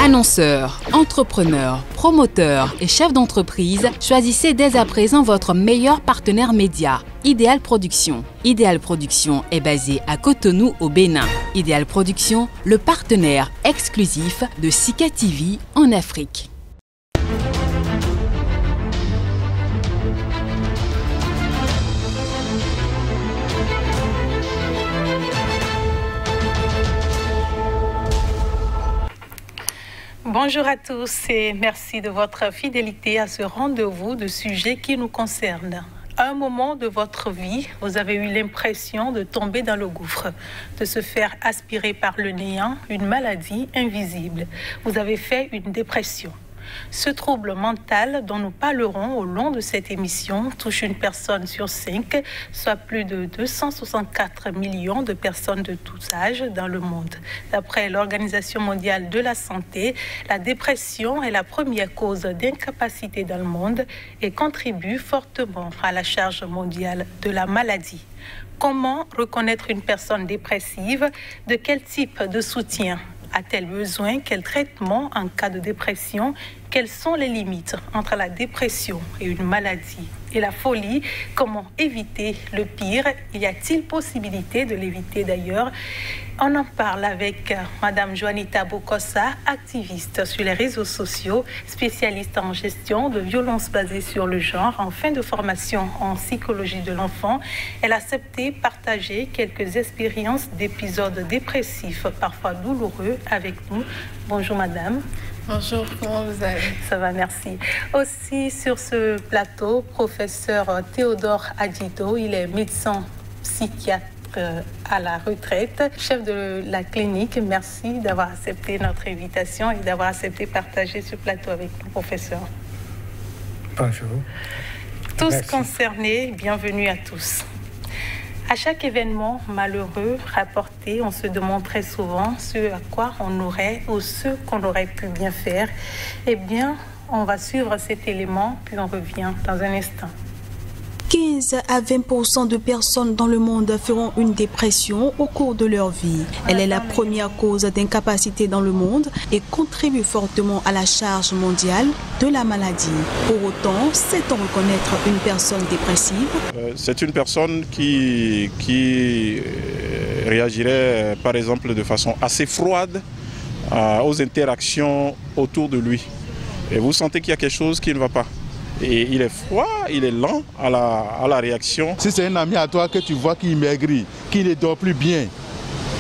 Annonceurs, entrepreneurs, promoteurs et chefs d'entreprise, choisissez dès à présent votre meilleur partenaire média, Ideal Production. Ideal Production est basé à Cotonou au Bénin. Ideal Production, le partenaire exclusif de Sika TV en Afrique. Bonjour à tous et merci de votre fidélité à ce rendez-vous de sujets qui nous concernent. À un moment de votre vie, vous avez eu l'impression de tomber dans le gouffre, de se faire aspirer par le néant, une maladie invisible. Vous avez fait une dépression. Ce trouble mental dont nous parlerons au long de cette émission touche une personne sur 5, soit plus de 264 millions de personnes de tous âges dans le monde. D'après l'Organisation mondiale de la santé, la dépression est la première cause d'incapacité dans le monde et contribue fortement à la charge mondiale de la maladie. Comment reconnaître une personne dépressive? De quel type de soutien a-t-elle besoin? Quel traitement en cas de dépression? Quelles sont les limites entre la dépression et une maladie et la folie? Comment éviter le pire? Y a-t-il possibilité de l'éviter d'ailleurs? On en parle avec Madame Juanita Bokossa, activiste sur les réseaux sociaux, spécialiste en gestion de violences basées sur le genre, en fin de formation en psychologie de l'enfant. Elle a accepté partager quelques expériences d'épisodes dépressifs, parfois douloureux, avec nous. Bonjour Madame. Bonjour, comment vous allez? Ça va, merci. Aussi sur ce plateau, professeur Théodore Adjido, il est médecin psychiatre à la retraite, chef de la clinique. Merci d'avoir accepté notre invitation et d'avoir accepté partager ce plateau avec nous, professeur. Bonjour. Tous Merci. concernés, bienvenue à tous. À chaque événement malheureux rapporté, on se demande très souvent ce à quoi on aurait ou ce qu'on aurait pu bien faire. Eh bien, on va suivre cet élément, puis on revient dans un instant. 15 à 20% de personnes dans le monde feront une dépression au cours de leur vie. Elle est la première cause d'incapacité dans le monde et contribue fortement à la charge mondiale de la maladie. Pour autant, sait-on reconnaître une personne dépressive? C'est une personne qui réagirait par exemple de façon assez froide aux interactions autour de lui. Et vous sentez qu'il y a quelque chose qui ne va pas. Et il est froid, il est lent à la réaction. Si c'est un ami à toi que tu vois qui maigrit, qui ne dort plus bien,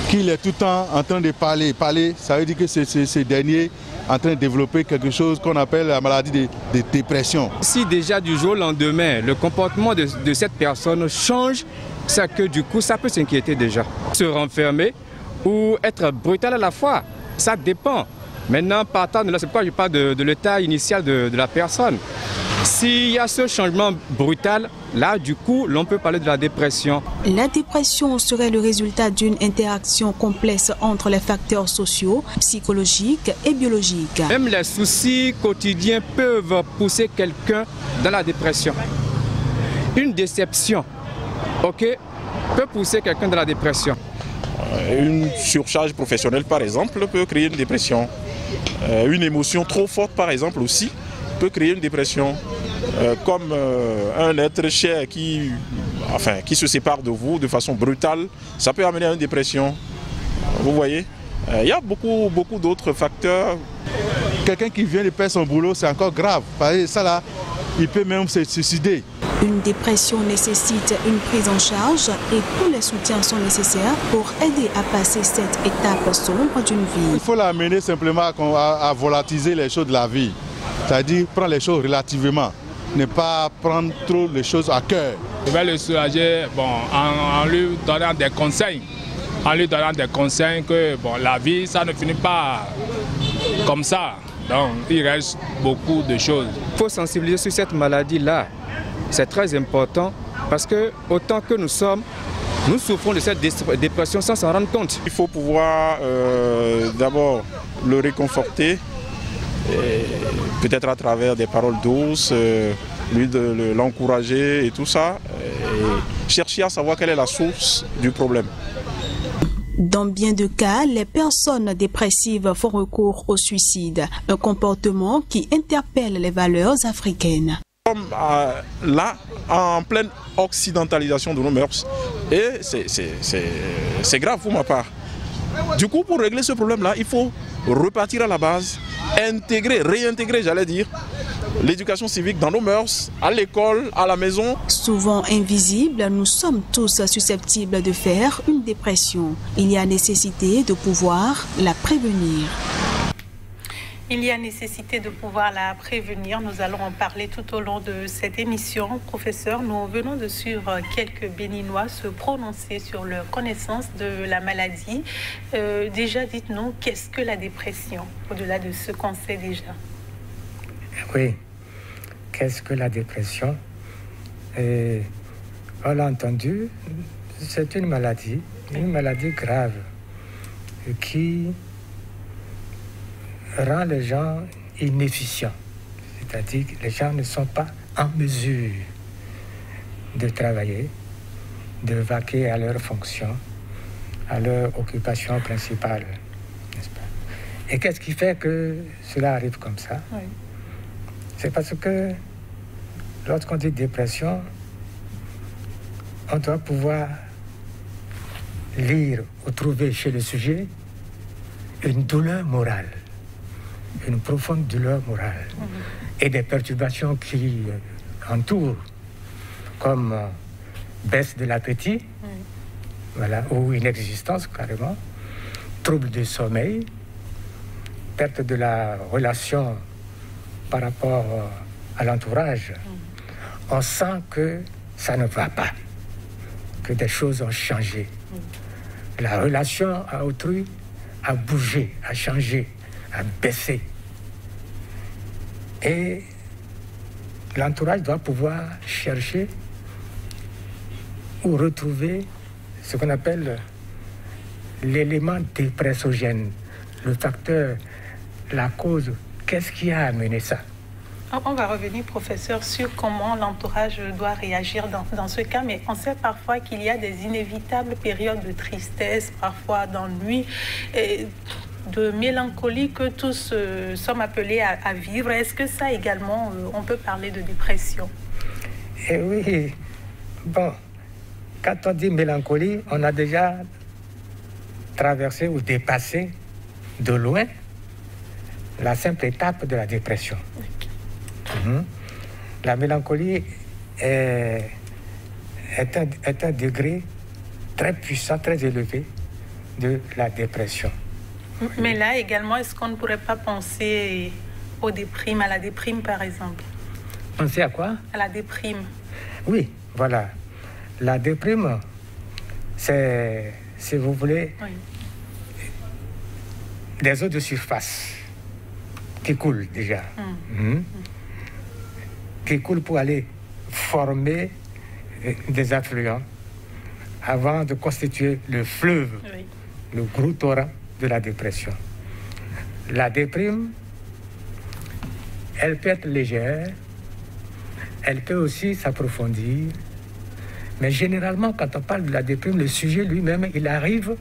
qu'il est tout le temps en train de parler, ça veut dire que ce dernier est en train de développer quelque chose qu'on appelle la maladie de dépression. Si déjà du jour au lendemain, le comportement de cette personne change, c'est que du coup, ça peut s'inquiéter déjà. Se renfermer ou être brutal à la fois, ça dépend. Maintenant, partant de là, c'est pourquoi je parle de l'état initial de la personne. S'il y a ce changement brutal, là, du coup, l'on peut parler de la dépression. La dépression serait le résultat d'une interaction complexe entre les facteurs sociaux, psychologiques et biologiques. Même les soucis quotidiens peuvent pousser quelqu'un dans la dépression. Une déception, ok, peut pousser quelqu'un dans la dépression. Une surcharge professionnelle, par exemple, peut créer une dépression. Une émotion trop forte, par exemple, aussi, peut créer une dépression. Comme un être cher qui se sépare de vous de façon brutale, ça peut amener à une dépression. Vous voyez, il y a beaucoup d'autres facteurs. Quelqu'un qui vient de perdre son boulot, c'est encore grave. Parce que ça là, il peut même se suicider. Une dépression nécessite une prise en charge et tous les soutiens sont nécessaires pour aider à passer cette étape sombre d'une vie. Il faut l'amener simplement à volatiliser les choses de la vie. C'est-à-dire prendre les choses relativement, ne pas prendre trop les choses à cœur. Je vais le soulager en lui donnant des conseils. En lui donnant des conseils que la vie, ça ne finit pas comme ça. Donc il reste beaucoup de choses. Il faut sensibiliser sur cette maladie-là. C'est très important parce que autant que nous souffrons de cette dépression sans s'en rendre compte. Il faut pouvoir d'abord le réconforter, peut-être à travers des paroles douces, l'encourager et tout ça, et chercher à savoir quelle est la source du problème. Dans bien de cas, les personnes dépressives font recours au suicide, un comportement qui interpelle les valeurs africaines. Nous sommes là, en pleine occidentalisation de nos mœurs, et c'est grave pour ma part. Du coup, pour régler ce problème-là, il faut repartir à la base, réintégrer, j'allais dire, l'éducation civique dans nos mœurs, à l'école, à la maison. Souvent invisibles, nous sommes tous susceptibles de faire une dépression. Il y a nécessité de pouvoir la prévenir. Il y a nécessité de pouvoir la prévenir. Nous allons en parler tout au long de cette émission. Professeur, nous venons de suivre quelques Béninois se prononcer sur leur connaissance de la maladie. Déjà, dites-nous, qu'est-ce que la dépression, au-delà de ce qu'on sait déjà? Oui, qu'est-ce que la dépression? On l'a entendu, c'est une maladie grave qui rend les gens inefficients. C'est-à-dire que les gens ne sont pas en mesure de travailler, de vaquer à leurs fonctions, à leur occupation principale, n'est-ce pas? Et qu'est-ce qui fait que cela arrive comme ça? Oui. C'est parce que lorsqu'on dit dépression, on doit pouvoir lire ou trouver chez le sujet une douleur morale, une profonde douleur morale, et des perturbations qui entourent, comme baisse de l'appétit, voilà, ou inexistence carrément, trouble du sommeil, perte de la relation par rapport à l'entourage. On sent que ça ne va pas, que des choses ont changé. La relation à autrui a bougé, a changé, a baissé. Et l'entourage doit pouvoir chercher ou retrouver ce qu'on appelle l'élément dépressogène, le facteur, la cause. Qu'est-ce qui a amené ça? On va revenir, professeur, sur comment l'entourage doit réagir dans ce cas, mais on sait parfois qu'il y a des inévitables périodes de tristesse, parfois d'ennui, et de mélancolie que tous sommes appelés à vivre. Est-ce que ça également, on peut parler de dépression? Eh oui, bon, quand on dit mélancolie, on a déjà traversé ou dépassé de loin la simple étape de la dépression. La mélancolie est un degré très puissant, très élevé de la dépression. Mais là également, est-ce qu'on ne pourrait pas penser aux déprimes, à la déprime par exemple? Penser à quoi? À la déprime. Oui, voilà. La déprime, c'est, si vous voulez, oui, des eaux de surface qui coulent déjà. Qui coulent pour aller former des affluents avant de constituer le fleuve, oui, le gros torrent de la dépression. La déprime, elle peut être légère, elle peut aussi s'approfondir, mais généralement, quand on parle de la déprime, le sujet lui-même, il arrive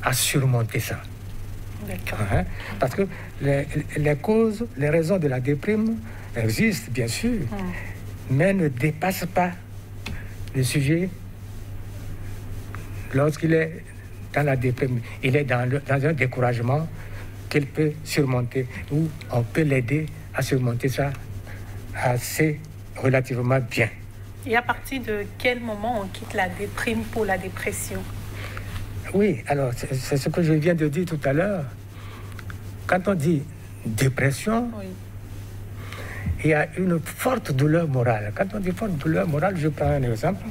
à surmonter ça. D'accord. Parce que les causes, les raisons de la déprime existent, bien sûr, mais ne dépassent pas le sujet lorsqu'il est dans la déprime. Il est dans un découragement qu'il peut surmonter, ou on peut l'aider à surmonter ça assez relativement bien. Et à partir de quel moment on quitte la déprime pour la dépression? Oui, alors c'est ce que je viens de dire tout à l'heure. Quand on dit dépression, oui, il y a une forte douleur morale. Quand on dit forte douleur morale, je prends un exemple.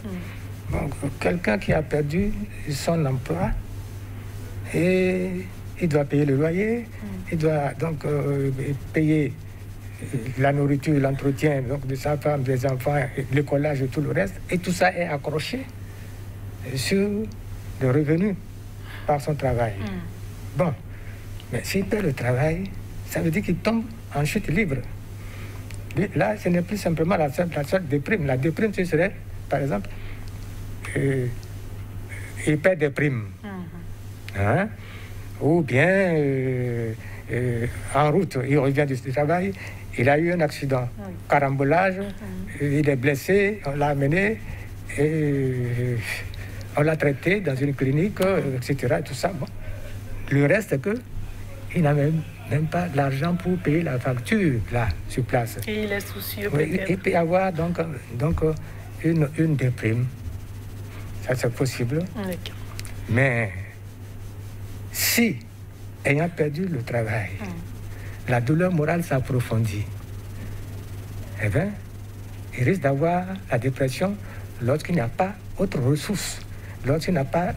Donc, quelqu'un qui a perdu son emploi et il doit payer le loyer, il doit donc payer la nourriture, l'entretien donc de sa femme, des enfants, l'écolage et tout le reste. Et tout ça est accroché sur le revenu par son travail. Bon, mais s'il perd le travail, ça veut dire qu'il tombe en chute libre. Là, ce n'est plus simplement la seule déprime. La déprime, ce serait, par exemple, il perd des primes. Hein? Ou bien en route, il revient du travail, il a eu un accident, carambolage, il est blessé, on l'a amené et on l'a traité dans une clinique, etc. Tout ça. Bon. Le reste, c'est qu'il n'a même pas l'argent pour payer la facture là, sur place. Et il est soucieux. Oui, il peut y avoir donc une déprime. Ça, c'est possible. Mais si, ayant perdu le travail, la douleur morale s'approfondit, eh bien, il risque d'avoir la dépression lorsqu'il n'y a pas autre ressource, lorsqu'il n'a pas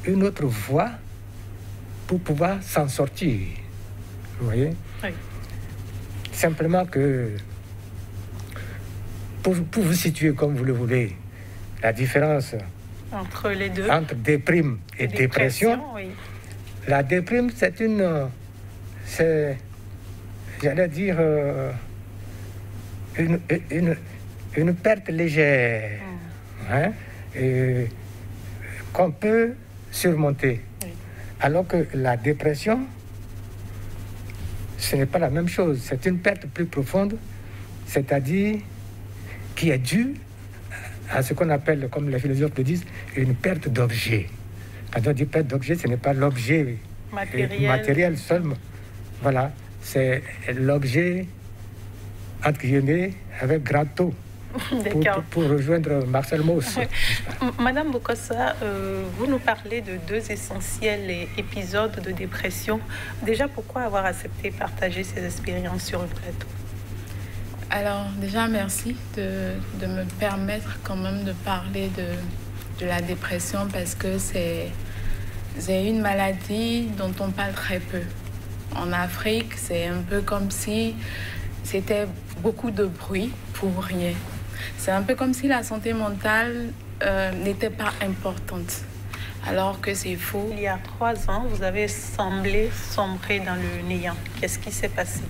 une autre voie pour pouvoir s'en sortir. Vous voyez? Oui. Simplement que, pour vous situer comme vous le voulez, la différence entre les deux, entre déprime et dépression, oui. La déprime, c'est, j'allais dire, une perte légère, hein, qu'on peut surmonter. Oui. Alors que la dépression, ce n'est pas la même chose. C'est une perte plus profonde, c'est-à-dire qui est due à ce qu'on appelle, comme les philosophes le disent, une perte d'objet. Quand on dit perte d'objet, ce n'est pas l'objet matériel seulement. Voilà, c'est l'objet, entre guillemets, avec grand O. Pour rejoindre Marcel Mauss. Madame Bokassa, vous nous parlez de 2 essentiels épisodes de dépression. Déjà, pourquoi avoir accepté de partager ces expériences sur le plateau? Alors, déjà, merci de me permettre quand même de parler de la dépression parce que c'est une maladie dont on parle très peu. En Afrique, c'est un peu comme si c'était beaucoup de bruit pour rien. C'est un peu comme si la santé mentale n'était pas importante, alors que c'est faux. Il y a 3 ans, vous avez semblé sombrer dans le néant. Qu'est-ce qui s'est passé?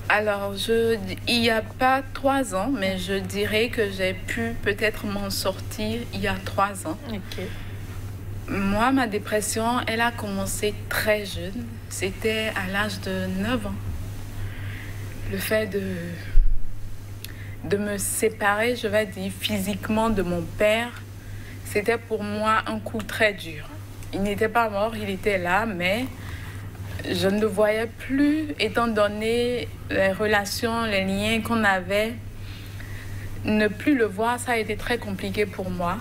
Alors, il n'y a pas 3 ans, mais je dirais que j'ai pu peut-être m'en sortir il y a 3 ans. Okay. Moi, ma dépression, elle a commencé très jeune. C'était à l'âge de 9 ans. Le fait de me séparer, je vais dire, physiquement de mon père, c'était pour moi un coup très dur. Il n'était pas mort, il était là, mais je ne le voyais plus, étant donné les relations, les liens qu'on avait. Ne plus le voir, ça a été très compliqué pour moi.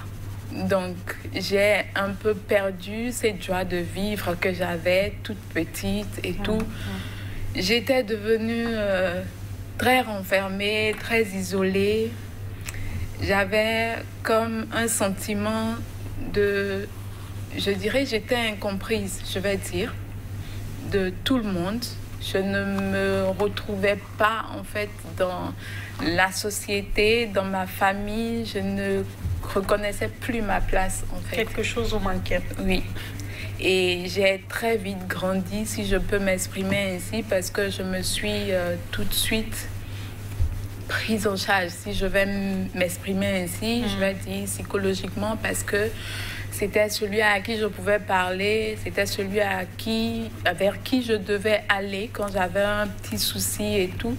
Donc, j'ai un peu perdu cette joie de vivre que j'avais toute petite et tout. J'étais devenue très renfermée, très isolée. J'avais comme un sentiment de... Je dirais, j'étais incomprise, je vais dire, de tout le monde. Je ne me retrouvais pas, en fait, dans la société, dans ma famille. Je ne reconnaissais plus ma place, en fait. Quelque chose vous manquait. Oui. Et j'ai très vite grandi, si je peux m'exprimer ainsi, parce que je me suis tout de suite prise en charge. Si je vais m'exprimer ainsi, je vais dire psychologiquement, parce que c'était celui à qui je pouvais parler, c'était celui vers qui je devais aller quand j'avais un petit souci et tout.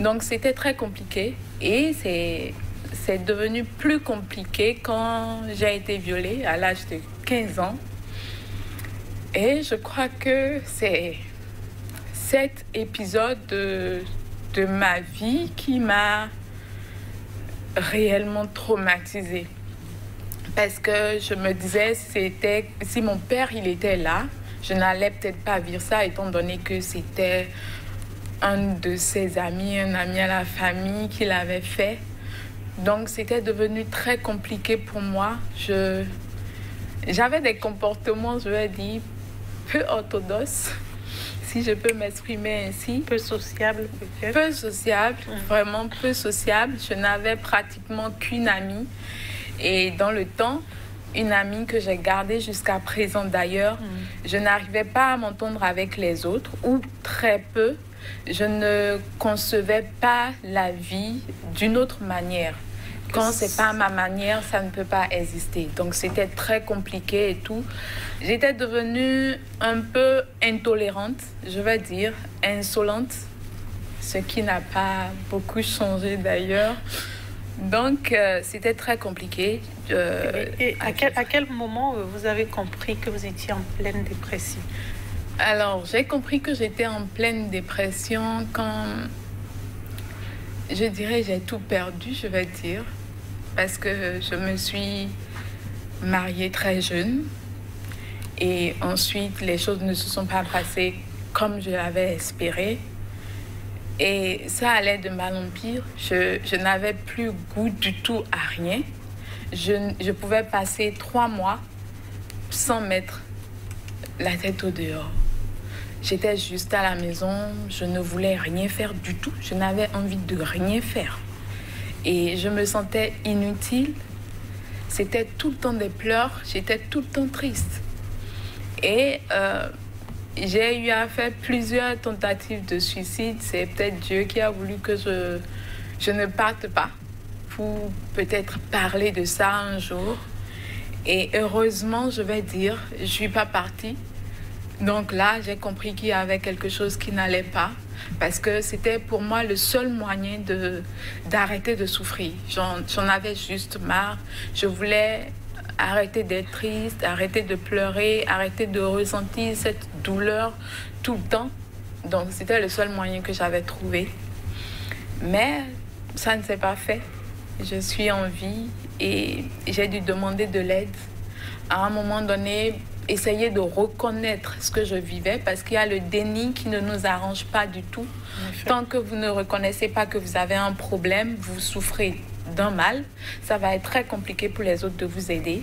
Donc c'était très compliqué et c'est devenu plus compliqué quand j'ai été violée à l'âge de 15 ans. Et je crois que c'est cet épisode de ma vie qui m'a réellement traumatisée. Parce que je me disais, si mon père il était là, je n'allais peut-être pas vivre ça, étant donné que c'était un de ses amis, un ami à la famille qui l'avait fait. Donc c'était devenu très compliqué pour moi. J'avais des comportements, je vais dire, peu orthodoxes, si je peux m'exprimer ainsi. Peu sociable peut-être. Peu sociable, vraiment peu sociable. Je n'avais pratiquement qu'une amie. Et dans le temps, une amie que j'ai gardée jusqu'à présent d'ailleurs, je n'arrivais pas à m'entendre avec les autres, ou très peu. Je ne concevais pas la vie d'une autre manière. Quand c'est pas ma manière, ça ne peut pas exister. Donc c'était très compliqué et tout. J'étais devenue un peu intolérante, je vais dire, insolente, ce qui n'a pas beaucoup changé d'ailleurs. Donc c'était très compliqué. Et à quel moment vous avez compris que vous étiez en pleine dépression? Alors j'ai compris que j'étais en pleine dépression quand, je dirais, j'ai tout perdu, je vais dire. Parce que je me suis mariée très jeune et ensuite les choses ne se sont pas passées comme je l'avais espéré et ça allait de mal en pire. Je n'avais plus goût du tout à rien. Je pouvais passer 3 mois sans mettre la tête au dehors. J'étais juste à la maison, je ne voulais rien faire du tout, je n'avais envie de rien faire. Et je me sentais inutile. C'était tout le temps des pleurs. J'étais tout le temps triste. Et j'ai eu à faire plusieurs tentatives de suicide. C'est peut-être Dieu qui a voulu que je ne parte pas pour peut-être parler de ça un jour. Et heureusement, je vais dire, je ne suis pas partie. Donc là, j'ai compris qu'il y avait quelque chose qui n'allait pas. Parce que c'était pour moi le seul moyen d'arrêter de souffrir. J'en avais juste marre. Je voulais arrêter d'être triste, arrêter de pleurer, arrêter de ressentir cette douleur tout le temps. Donc c'était le seul moyen que j'avais trouvé. Mais ça ne s'est pas fait. Je suis en vie et j'ai dû demander de l'aide. À un moment donné, essayer de reconnaître ce que je vivais parce qu'il y a le déni qui ne nous arrange pas du tout. Tant que vous ne reconnaissez pas que vous avez un problème, vous souffrez d'un mal, ça va être très compliqué pour les autres de vous aider.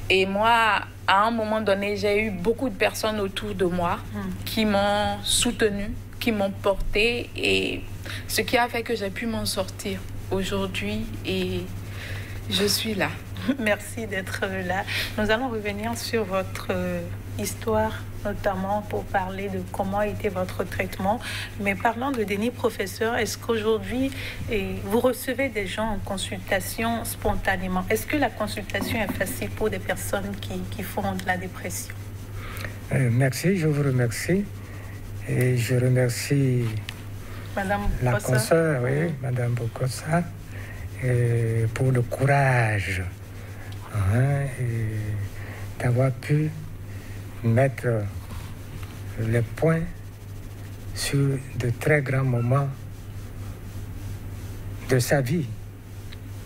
Et moi, à un moment donné, j'ai eu beaucoup de personnes autour de moi qui m'ont soutenue, qui m'ont portée et ce qui a fait que j'ai pu m'en sortir aujourd'hui et je suis là. Merci d'être là. Nous allons revenir sur votre histoire, notamment pour parler de comment était votre traitement. Mais parlant de déni, professeur, est-ce qu'aujourd'hui, vous recevez des gens en consultation spontanément? Est-ce que la consultation est facile pour des personnes qui font de la dépression? Merci, je vous remercie. Et je remercie Madame la Bokossa. consoeur, oui, Madame Bokossa, pour le courage d'avoir pu mettre les points sur de très grands moments de sa vie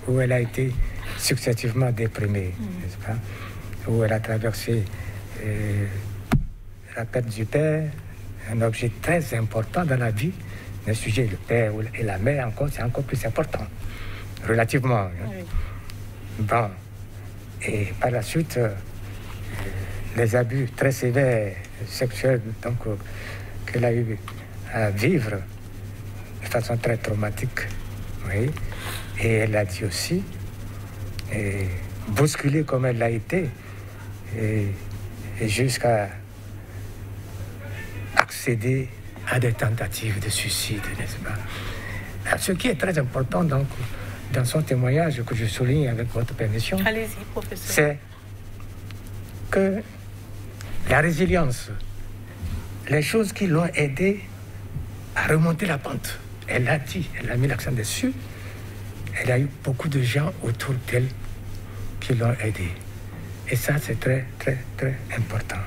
où elle a été successivement déprimée, n'est-ce pas? Où elle a traversé la perte du père, un objet très important dans la vie. Le sujet, le père et la mère, c'est encore plus important, relativement. Oui. Bon. Et par la suite, les abus très sévères sexuels qu'elle a eu à vivre de façon très traumatique. Oui. Et elle a dit aussi, bousculée comme elle l'a été, et jusqu'à accéder à des tentatives de suicide, n'est-ce pas? Alors, ce qui est très important, donc, dans son témoignage que je souligne avec votre permission, allez-y, professeur, c'est que la résilience, les choses qui l'ont aidé à remonter la pente, elle l'a dit, elle a mis l'accent dessus, elle a eu beaucoup de gens autour d'elle qui l'ont aidé. Et ça, c'est très, très, très important.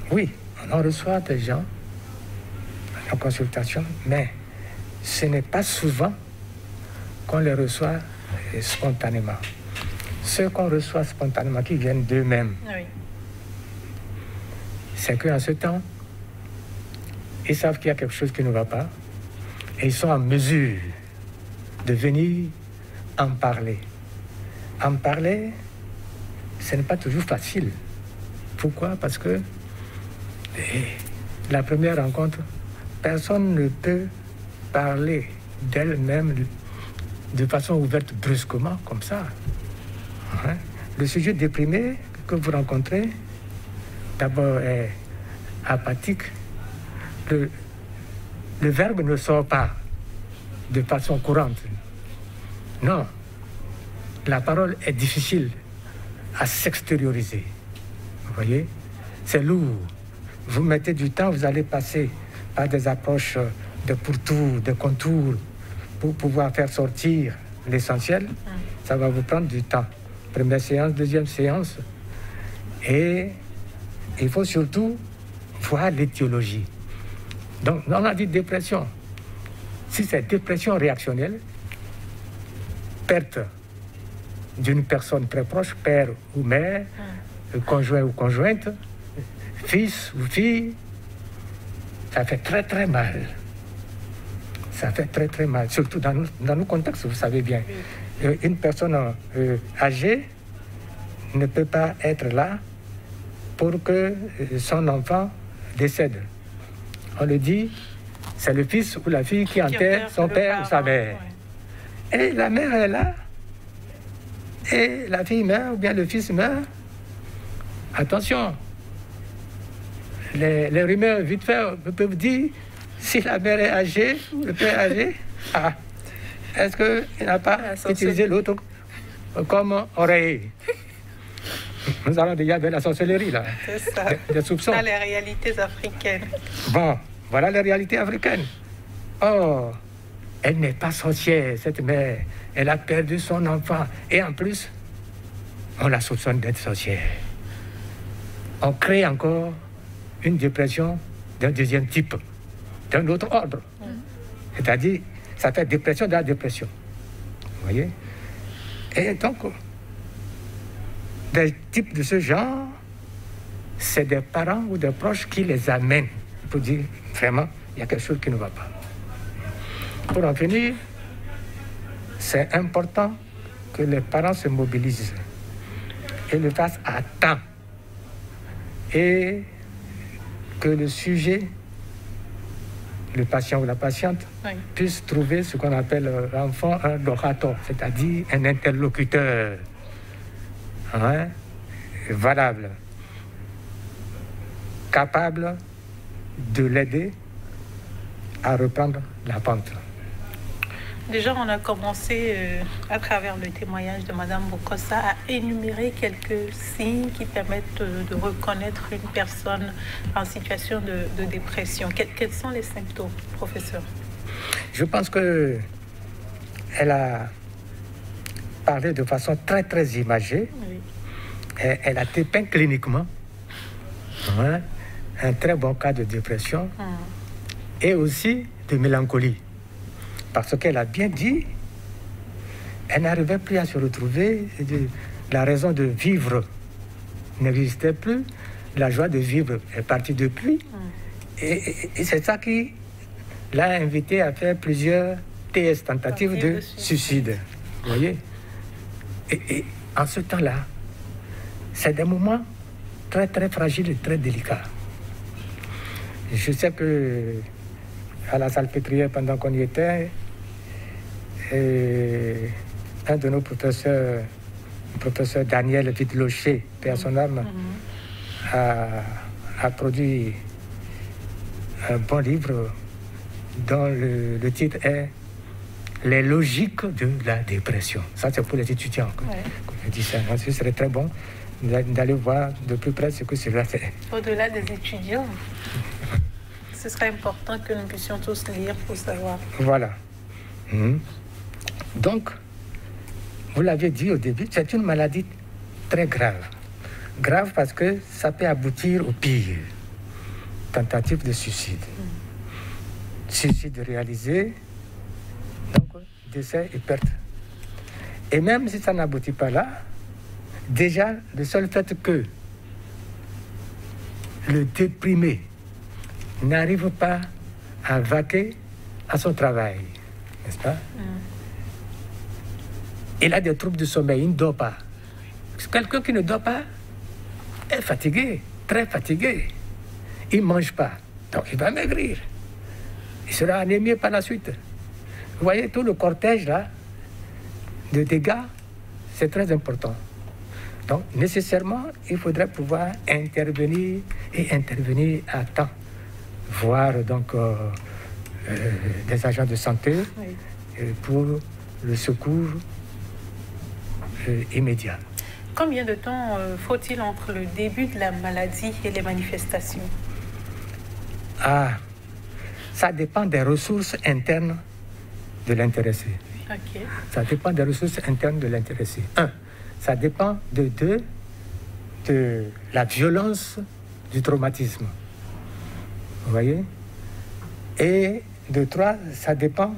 Oui, on en reçoit des gens en consultation, mais ce n'est pas souvent qu'on les reçoit spontanément. Ceux qu'on reçoit spontanément, qui viennent d'eux-mêmes, oui, c'est qu'en ce temps, ils savent qu'il y a quelque chose qui ne va pas et ils sont en mesure de venir en parler. En parler, ce n'est pas toujours facile. Pourquoi? Parce que la première rencontre, personne ne peut parler d'elle-même de façon ouverte brusquement, comme ça. Hein? Le sujet déprimé que vous rencontrez, d'abord est apathique. Le verbe ne sort pas de façon courante. Non. la parole est difficile à s'extérioriser. Vous voyez? C'est lourd. Vous mettez du temps, vous allez passer par des approches de pourtour, de contours, pour pouvoir faire sortir l'essentiel. Ça va vous prendre du temps. Première séance, deuxième séance. Et il faut surtout voir l'étiologie. Donc, on a dit dépression. Si c'est dépression réactionnelle, perte d'une personne très proche, père ou mère, conjoint ou conjointe, fils ou fille, ça fait très très mal. Ça fait très très mal, surtout dans nos contextes, vous savez bien. Une personne âgée ne peut pas être là pour que son enfant décède. On le dit, c'est le fils ou la fille qui enterre son père ou sa mère. Ouais. Et la mère est là, et la fille meurt, ou bien le fils meurt. Attention, les rumeurs vite fait peuvent dire si la mère est âgée ou le père est âgé. Ah, est-ce qu'il n'a pas utilisé l'autre comme oreiller? Nous allons déjà vers la sorcellerie, là. C'est ça. Des soupçons. Dans les réalités africaines. Bon, voilà les réalités africaines. Oh, elle n'est pas sorcière, cette mère. Elle a perdu son enfant. Et en plus, on la soupçonne d'être sorcière. On crée encore une dépression d'un deuxième type, d'un autre ordre. C'est-à-dire, ça fait dépression dans la dépression. Vous voyez? Et donc, des types de ce genre, c'est des parents ou des proches qui les amènent pour dire, vraiment, il y a quelque chose qui ne va pas. Pour en finir, c'est important que les parents se mobilisent et le fassent à temps. Et que le sujet, le patient ou la patiente, puisse trouver ce qu'on appelle l'enfant un orateur, c'est-à-dire un interlocuteur valable, capable de l'aider à reprendre la pente. Déjà, on a commencé, à travers le témoignage de Mme Bokossa, à énumérer quelques signes qui permettent de reconnaître une personne en situation de dépression. Quels sont les symptômes, professeur? Je pense qu'elle a parlé de façon très, très imagée. Oui. Elle a dépeint cliniquement un très bon cas de dépression et aussi de mélancolie. Parce qu'elle a bien dit, elle n'arrivait plus à se retrouver, la raison de vivre n'existait plus, la joie de vivre est partie depuis. Et c'est ça qui l'a invité à faire plusieurs TS, tentatives de suicide. Vous voyez? Et en ce temps-là, c'est des moments très très fragiles et très délicats. Je sais que à la Salpêtrière, pendant qu'on y était, et un de nos professeurs, le professeur Daniel Vidlocher, père son âme, a produit un bon livre dont le titre est « Les logiques de la dépression ». Ça, c'est pour les étudiants. Je dis ça. Ce serait très bon d'aller voir de plus près ce que cela fait. Au-delà des étudiants, ce serait important que nous puissions tous lire pour savoir. Voilà. Donc, vous l'avez dit au début, c'est une maladie très grave. Grave parce que ça peut aboutir au pire. Tentative de suicide. Suicide réalisé, donc décès et perte. Et même si ça n'aboutit pas là, déjà, le seul fait que le déprimé n'arrive pas à vaquer à son travail, n'est-ce pas? Il a des troubles de sommeil, il ne dort pas. Quelqu'un qui ne dort pas est fatigué, très fatigué. Il ne mange pas, donc il va maigrir. Il sera anémié par la suite. Vous voyez, tout le cortège là, de dégâts, c'est très important. Donc, nécessairement, il faudrait pouvoir intervenir et intervenir à temps. Voir donc des agents de santé pour le secours immédiat. Combien de temps faut-il entre le début de la maladie et les manifestations? Ça dépend des ressources internes de l'intéressé. Okay. Ça dépend des ressources internes de l'intéressé. Ça dépend de la violence du traumatisme. Vous voyez? Et de 3, ça dépend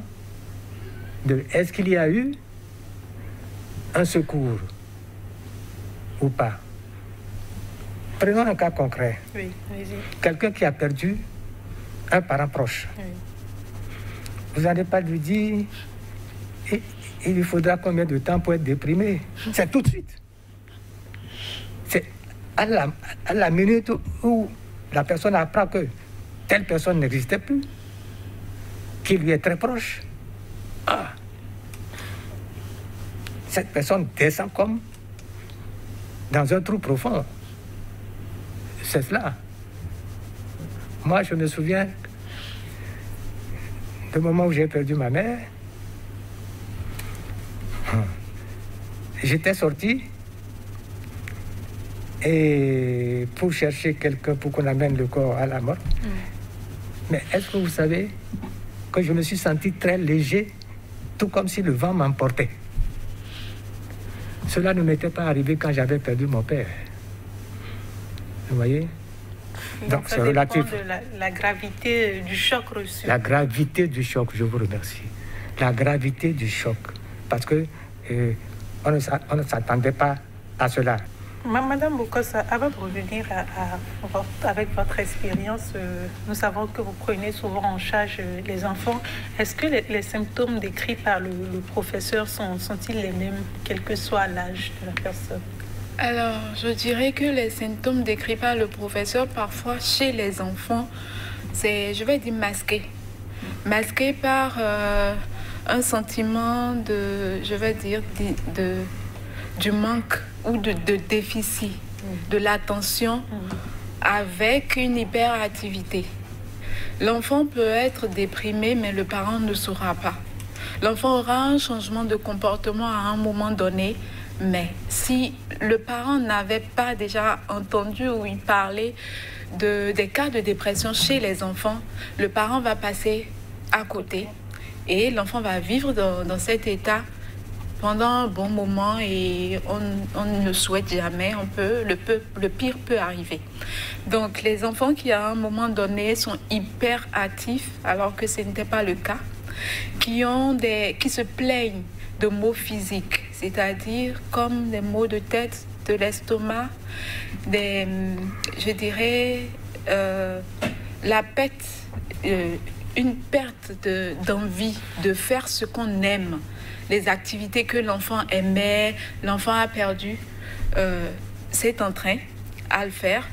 de est-ce qu'il y a eu un secours ou pas. Prenons un cas concret. Oui, allez-y. Quelqu'un qui a perdu un parent proche. Oui. Vous n'allez pas lui dire il lui faudra combien de temps pour être déprimé. C'est tout de suite. C'est à la minute où la personne apprend que telle personne n'existait plus, qui lui est très proche. Cette personne descend comme dans un trou profond. C'est cela. Moi, je me souviens du moment où j'ai perdu ma mère. J'étais sorti et pour chercher quelqu'un pour qu'on amène le corps à la mort. Mais est-ce que vous savez que je me suis senti très léger, tout comme si le vent m'emportait. Cela ne m'était pas arrivé quand j'avais perdu mon père. Vous voyez? Donc c'est relatif. De la gravité du choc reçu. La gravité du choc, je vous remercie. La gravité du choc. Parce que on ne s'attendait pas à cela. Madame Bokossa, avant de revenir avec votre expérience, nous savons que vous prenez souvent en charge les enfants. Est-ce que les symptômes décrits par le professeur sont-ils les mêmes, quel que soit l'âge de la personne? Alors, je dirais que les symptômes décrits par le professeur, parfois chez les enfants, c'est, je vais dire, masqué. Masqué par un sentiment de, je vais dire, du manque ou de déficit, de l'attention avec une hyperactivité. L'enfant peut être déprimé, mais le parent ne saura pas. L'enfant aura un changement de comportement à un moment donné, mais si le parent n'avait pas déjà entendu ou il parlait des cas de dépression chez les enfants, le parent va passer à côté et l'enfant va vivre dans cet état pendant un bon moment et on ne le souhaite jamais, le pire peut arriver. Donc les enfants qui à un moment donné sont hyper actifs alors que ce n'était pas le cas, qui se plaignent de maux physiques, c'est-à-dire comme des maux de tête, de l'estomac, je dirais une perte d'envie de faire ce qu'on aime. Les activités que l'enfant aimait, l'enfant a perdu, c'est en train à le faire.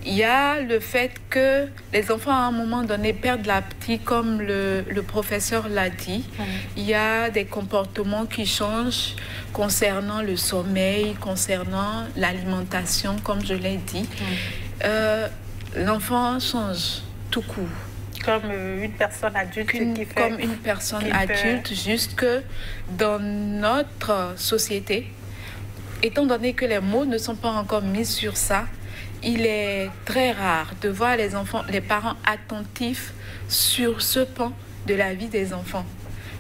Il y a le fait que les enfants, à un moment donné, perdent l'appétit, comme le professeur l'a dit. Il y a des comportements qui changent concernant le sommeil, concernant l'alimentation, comme je l'ai dit. L'enfant change tout court. Comme une personne adulte comme une personne adulte, juste que dans notre société, étant donné que les mots ne sont pas encore mis sur ça, il est très rare de voir les parents attentifs sur ce pan de la vie des enfants.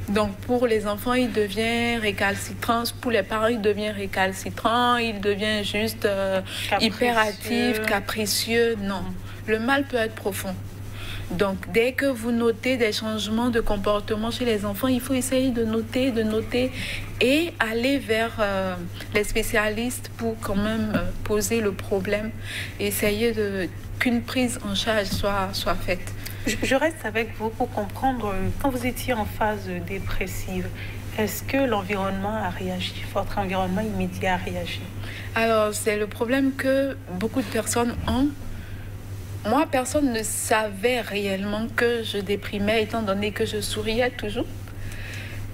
Donc pour les enfants, il devient récalcitrant. Pour les parents, il devient récalcitrant. Il devient juste hyperactif, capricieux. Non, le mal peut être profond. Donc, dès que vous notez des changements de comportement chez les enfants, il faut essayer de noter et aller vers les spécialistes pour quand même poser le problème et essayer qu'une prise en charge soit faite. Je reste avec vous pour comprendre, quand vous étiez en phase dépressive, est-ce que l'environnement a réagi, votre environnement immédiat a réagi? Alors, c'est le problème que beaucoup de personnes ont. Moi, personne ne savait réellement que je déprimais, étant donné que je souriais toujours.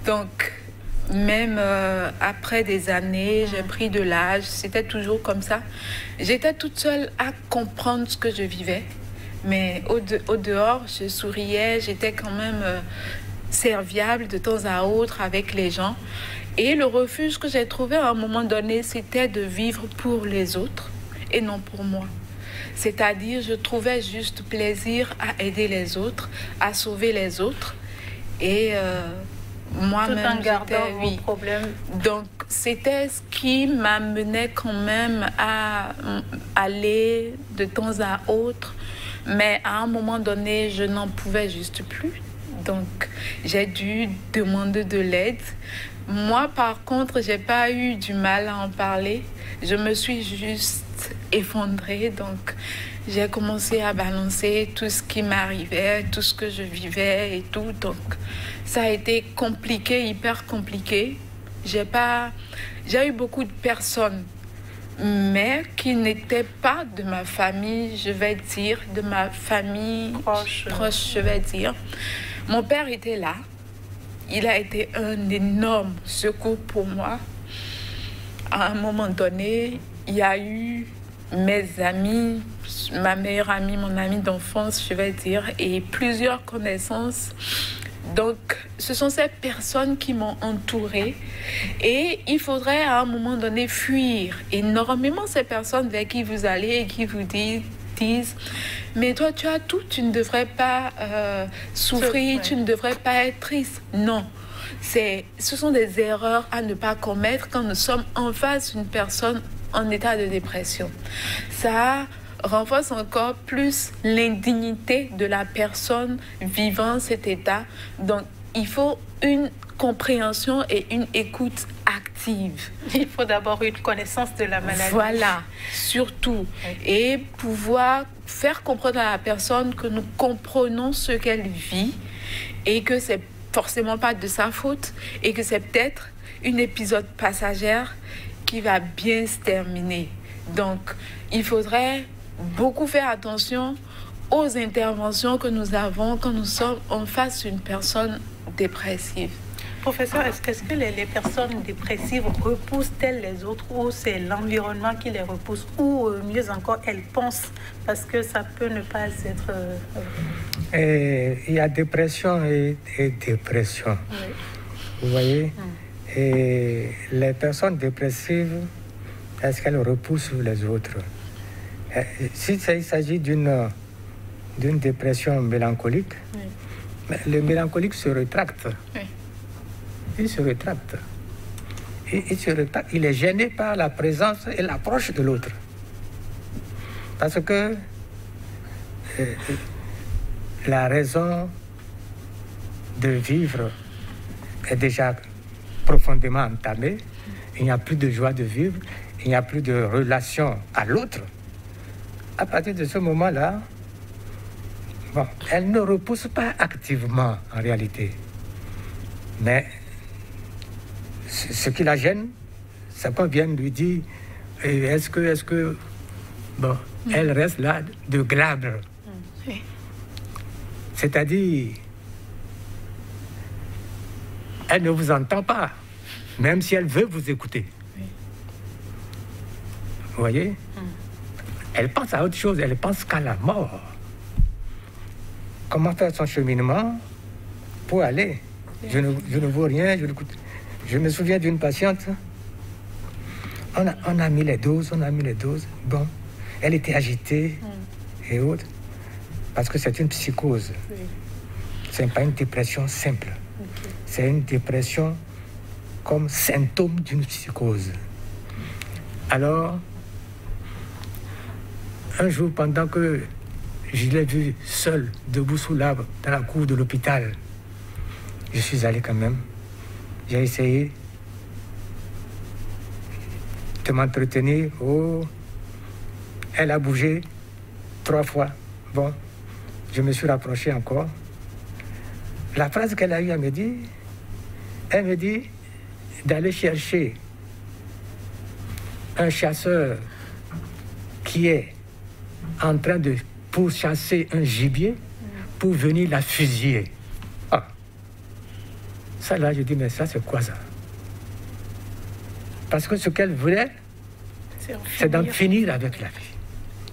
Donc, même après des années, j'ai pris de l'âge, c'était toujours comme ça. J'étais toute seule à comprendre ce que je vivais. Mais au dehors, je souriais, j'étais quand même serviable de temps à autre avec les gens. Et le refuge que j'ai trouvé à un moment donné, c'était de vivre pour les autres et non pour moi. C'est-à-dire, je trouvais juste plaisir à aider les autres, à sauver les autres. Et moi-même, tout en gardant vos problèmes. Donc, c'était ce qui m'amenait quand même à aller de temps à autre. Mais à un moment donné, je n'en pouvais juste plus. Donc, j'ai dû demander de l'aide. Moi, par contre, je n'ai pas eu du mal à en parler. Je me suis juste effondrée. Donc, j'ai commencé à balancer tout ce qui m'arrivait, tout ce que je vivais et tout. Donc, ça a été compliqué, hyper compliqué. J'ai eu beaucoup de personnes, mais qui n'étaient pas de ma famille, je vais dire, de ma famille proche, je vais dire. Mon père était là. Il a été un énorme secours pour moi. À un moment donné, il y a eu mes amis, ma meilleure amie, mon amie d'enfance, je vais dire, et plusieurs connaissances. Donc, ce sont ces personnes qui m'ont entourée et il faudrait à un moment donné fuir énormément ces personnes vers qui vous allez et qui vous disent mais toi tu as tout, tu ne devrais pas souffrir, tu ne devrais pas être triste. Non, ce sont des erreurs à ne pas commettre quand nous sommes en face d'une personne en état de dépression. Ça renforce encore plus l'indignité de la personne vivant cet état. Donc, il faut une compréhension et une écoute active. Il faut d'abord une connaissance de la maladie. Voilà, surtout. Et pouvoir faire comprendre à la personne que nous comprenons ce qu'elle vit et que c'est forcément pas de sa faute et que c'est peut-être un épisode passagère qui va bien se terminer. Donc, il faudrait beaucoup faire attention aux interventions que nous avons quand nous sommes en face d'une personne dépressive. Professeur, est-ce que les personnes dépressives repoussent-elles les autres ou c'est l'environnement qui les repousse ou mieux encore, elles pensent parce que ça peut ne pas être... Il y a dépression et dépression. Oui. Vous voyez Et les personnes dépressives, est-ce qu'elles repoussent les autres? Si il s'agit d'une dépression mélancolique, le mélancolique se rétracte. Il se rétracte. Il est gêné par la présence et l'approche de l'autre. Parce que la raison de vivre est déjà profondément entamée. Il n'y a plus de joie de vivre, il n'y a plus de relation à l'autre. À partir de ce moment-là, elle ne repousse pas activement en réalité. Mais ce qui la gêne, c'est qu'on vient lui dire est-ce que elle reste là de glabre. C'est-à-dire, elle ne vous entend pas, même si elle veut vous écouter. Vous voyez? Elle pense à autre chose, elle pense qu'à la mort. Comment faire son cheminement pour aller? Je ne vois rien, je me souviens d'une patiente, on a mis les doses, bon, elle était agitée et autres, parce que c'est une psychose. Ce n'est pas une dépression simple, c'est une dépression comme symptôme d'une psychose. Alors, un jour, pendant que je l'ai vue seule, debout sous l'arbre, dans la cour de l'hôpital, je suis allé quand même. J'ai essayé de m'entretenir. Oh, elle a bougé 3 fois. Bon, je me suis rapproché encore. La phrase qu'elle a eu à me dire, elle me dit d'aller chercher un chasseur qui est en train de pourchasser un gibier pour venir la fusiller. Ça là, je dis, mais ça c'est quoi ça? Parce que ce qu'elle voulait, c'est d'en finir avec la vie.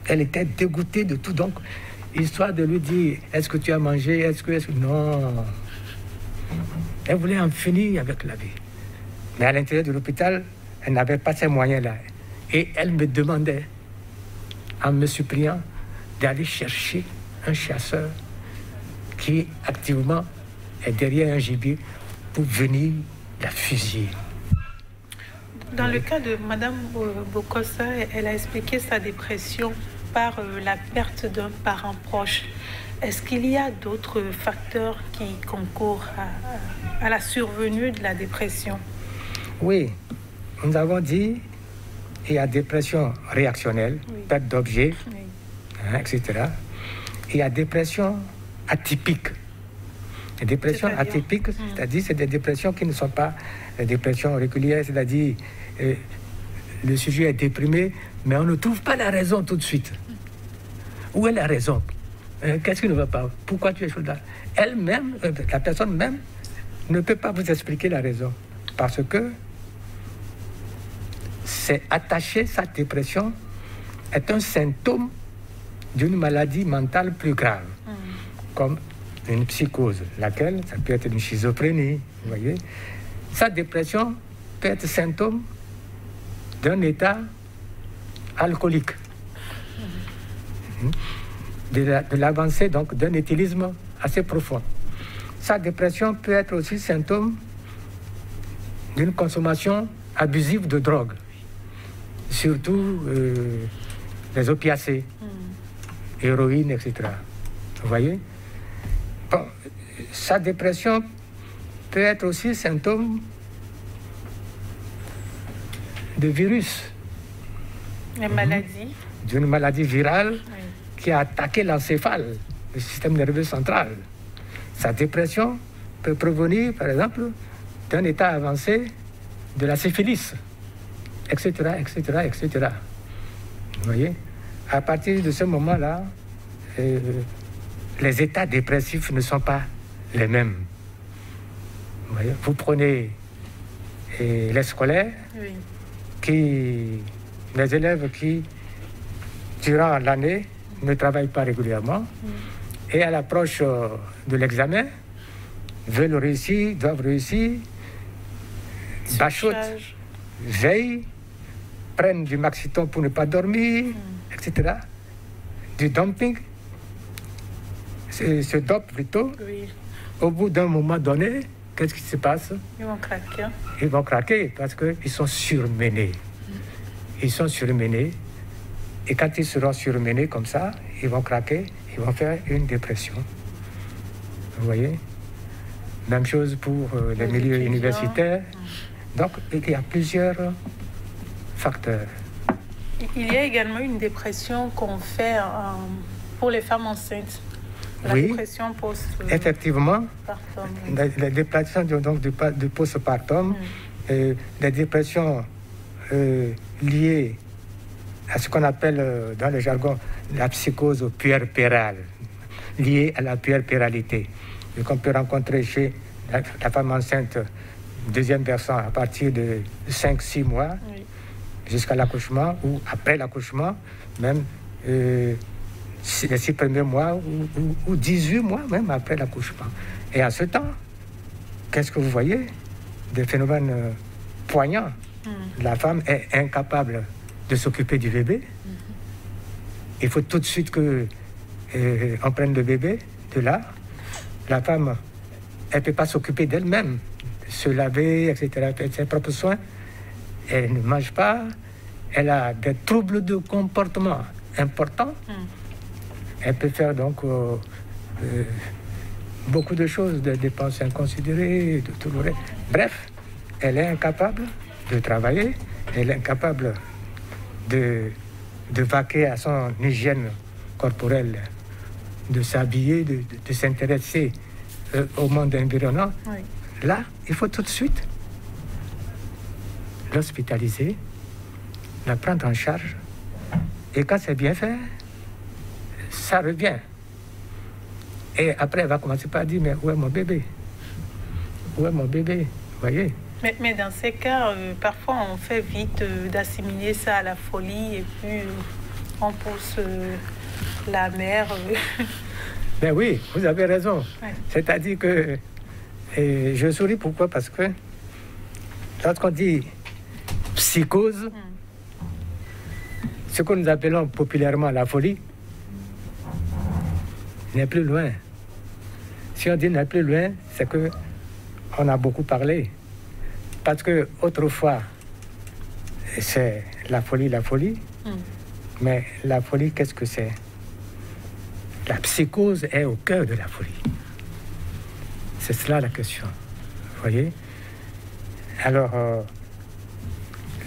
Elle était dégoûtée de tout, donc, histoire de lui dire, est-ce que tu as mangé? Est-ce que... Non. Elle voulait en finir avec la vie. Mais à l'intérieur de l'hôpital, elle n'avait pas ces moyens-là. Et elle me demandait, en me suppliant, d'aller chercher un chasseur qui activement est derrière un gibier pour venir la fusiller. Dans le cas de Mme Bokossa, elle a expliqué sa dépression par la perte d'un parent proche. Est-ce qu'il y a d'autres facteurs qui concourent à la survenue de la dépression? Oui, nous avons dit il y a dépression réactionnelle, perte d'objet, etc. Il y a dépression atypique. Les dépressions atypiques, c'est-à-dire c'est des dépressions qui ne sont pas des dépressions régulières, c'est-à-dire le sujet est déprimé, mais on ne trouve pas la raison tout de suite. Où est la raison? Qu'est-ce qui ne va pas? Pourquoi tu es soldat? Elle-même, la personne même, ne peut pas vous expliquer la raison. Parce que c'est attaché, sa dépression est un symptôme d'une maladie mentale plus grave, comme une psychose, laquelle, ça peut être une schizophrénie, vous voyez. Sa dépression peut être symptôme d'un état alcoolique, de l'avancée donc d'un éthylisme assez profond. Sa dépression peut être aussi symptôme d'une consommation abusive de drogue, surtout les opiacés, héroïne, etc. Vous voyez? Bon, sa dépression peut être aussi symptôme de virus. Une maladie. D'une maladie virale qui a attaqué l'encéphale, le système nerveux central. Sa dépression peut provenir, par exemple, d'un état avancé de la syphilis, etc., etc., etc. Vous voyez? À partir de ce moment-là, les états dépressifs ne sont pas les mêmes. Vous voyez? Vous prenez les scolaires, les élèves qui, durant l'année, ne travaillent pas régulièrement, et à l'approche de l'examen, veulent réussir, doivent réussir, bachotent, veillent, prennent du Maxiton pour ne pas dormir, etc. Du dumping, se dopent plutôt. Au bout d'un moment donné, qu'est-ce qui se passe? Ils vont craquer. Ils vont craquer parce qu'ils sont surmenés. Ils sont surmenés. Et quand ils seront surmenés comme ça, ils vont craquer, ils vont faire une dépression. Vous voyez? Même chose pour les milieux universitaires. Donc, il y a plusieurs facteurs. Il y a également une dépression qu'on fait pour les femmes enceintes. La dépression effectivement, la dépression donc, de postpartum, la dépression liée à ce qu'on appelle dans le jargon la psychose puerpérale, liée à la puerpéralité, et qu'on peut rencontrer chez la femme enceinte deuxième versant à partir de 5-6 mois jusqu'à l'accouchement ou après l'accouchement, même les 6 premiers mois ou 18 mois même après l'accouchement. Et en ce temps, qu'est-ce que vous voyez? Des phénomènes poignants. La femme est incapable de s'occuper du bébé. Il faut tout de suite qu'on prenne le bébé de là. La femme, elle ne peut pas s'occuper d'elle-même, se laver, etc., faire ses propres soins. Elle ne mange pas. Elle a des troubles de comportement importants. Elle peut faire donc beaucoup de choses, des dépenses inconsidérées, de tout le reste. Bref, elle est incapable de travailler, elle est incapable de vaquer à son hygiène corporelle, de s'habiller, de s'intéresser au monde environnant. Là, il faut tout de suite l'hospitaliser, la prendre en charge, et quand c'est bien fait, ça revient. Et après, elle va commencer par dire, mais où est mon bébé? Où est mon bébé? Vous voyez? Mais dans ces cas, parfois on fait vite d'assimiler ça à la folie et puis on pousse la mère. Ben oui, vous avez raison. C'est-à-dire que Et je souris pourquoi? Parce que lorsqu'on dit psychose, ce que nous appelons populairement la folie n'est plus loin. Si on dit n'est plus loin, c'est que on a beaucoup parlé. Parce que autrefois, c'est la folie. Mais la folie, qu'est-ce que c'est? La psychose est au cœur de la folie. C'est cela la question. Vous voyez? Alors,